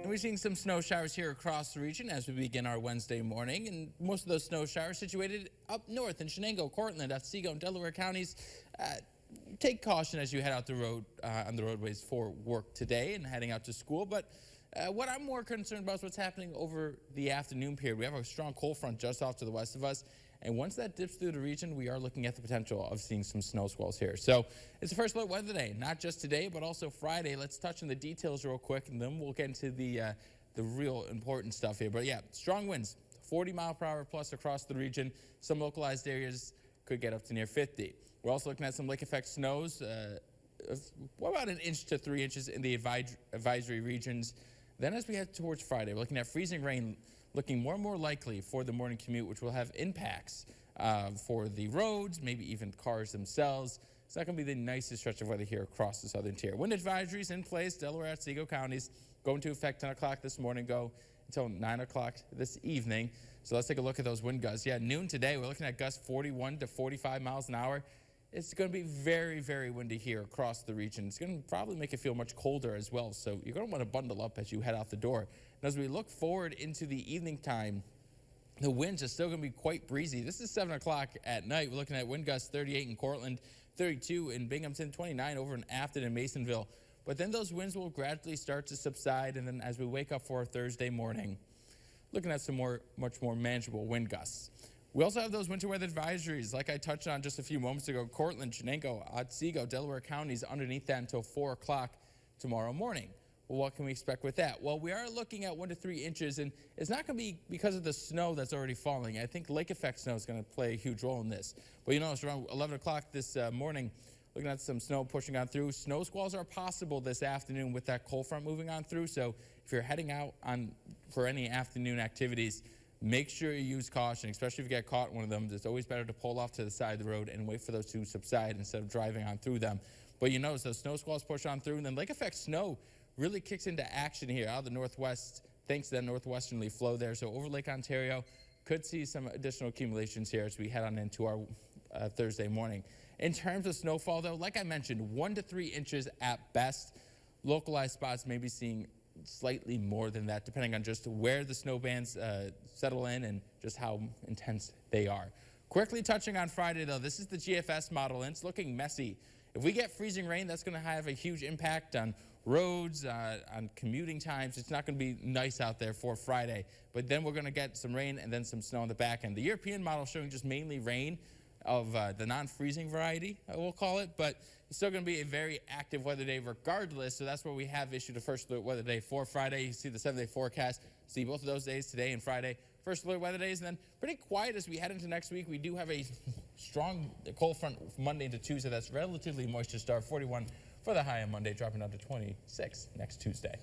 And we're seeing some snow showers here across the region as we begin our Wednesday morning. And most of those snow showers situated up north in Shenango, Cortland, Otsego, and Delaware counties. Take caution as you head out the road on the roadways for work today and heading out to school. But what I'm more concerned about is what's happening over the afternoon period. We have a strong cold front just off to the west of us. And once that dips through the region, we are looking at the potential of seeing some snow squalls here. So it's the first look weather day, not just today, but also Friday. Let's touch on the details real quick, and then we'll get into the real important stuff here. But yeah, strong winds, 40-mile-per-hour plus across the region. Some localized areas could get up to near 50. We're also looking at some lake effect snows, about 1 inch to 3 inches in the advisory regions. Then as we head towards Friday, we're looking at freezing rain looking more and more likely for the morning commute, which will have impacts for the roads, maybe even cars themselves. It's not going to be the nicest stretch of weather here across the southern tier. Wind advisories in place. Delaware, Otsego counties go into effect 10 o'clock this morning, go until 9 o'clock this evening. So let's take a look at those wind gusts. Yeah, noon today, we're looking at gusts 41 to 45 miles an hour. It's going to be very, very windy here across the region. It's going to probably make it feel much colder as well. So you're going to want to bundle up as you head out the door. And as we look forward into the evening time, the winds are still going to be quite breezy. This is 7 o'clock at night. We're looking at wind gusts 38 in Cortland, 32 in Binghamton, 29 over in Afton and Masonville. But then those winds will gradually start to subside. And then as we wake up for Thursday morning, looking at some much more manageable wind gusts. We also have those winter weather advisories, like I touched on just a few moments ago. Cortland, Shenango, Otsego, Delaware counties underneath that until 4 o'clock tomorrow morning. Well, what can we expect with that? Well, we are looking at 1 to 3 inches, and it's not going to be because of the snow that's already falling. I think lake effect snow is going to play a huge role in this. But you know, it's around 11 o'clock this morning, looking at some snow pushing on through. Snow squalls are possible this afternoon with that cold front moving on through. So if you're heading out for any afternoon activities, make sure you use caution, especially if you get caught in one of them. It's always better to pull off to the side of the road and wait for those to subside instead of driving on through them. But you notice those snow squalls push on through, and then lake effect snow really kicks into action here out of the northwest, thanks to that northwesterly flow there. So over Lake Ontario, could see some additional accumulations here as we head on into our Thursday morning. In terms of snowfall, though, like I mentioned, 1 to 3 inches at best. Localized spots may be seeing slightly more than that, depending on just where the snow bands settle in and just how intense they are. Quickly touching on Friday, though, this is the GFS model, and it's looking messy. If we get freezing rain, that's going to have a huge impact on roads, on commuting times. It's not going to be nice out there for Friday. But then we're going to get some rain and then some snow on the back end. The European model showing just mainly rain of the non-freezing variety, we'll call it. But it's still going to be a very active weather day regardless. So that's where we have issued the first alert weather day for Friday. You see the 7-day forecast. See both of those days, today and Friday. First alert weather days, and then pretty quiet as we head into next week. We do have a strong cold front Monday into Tuesday. That's relatively moisture start, 41 for the high on Monday, dropping down to 26 next Tuesday.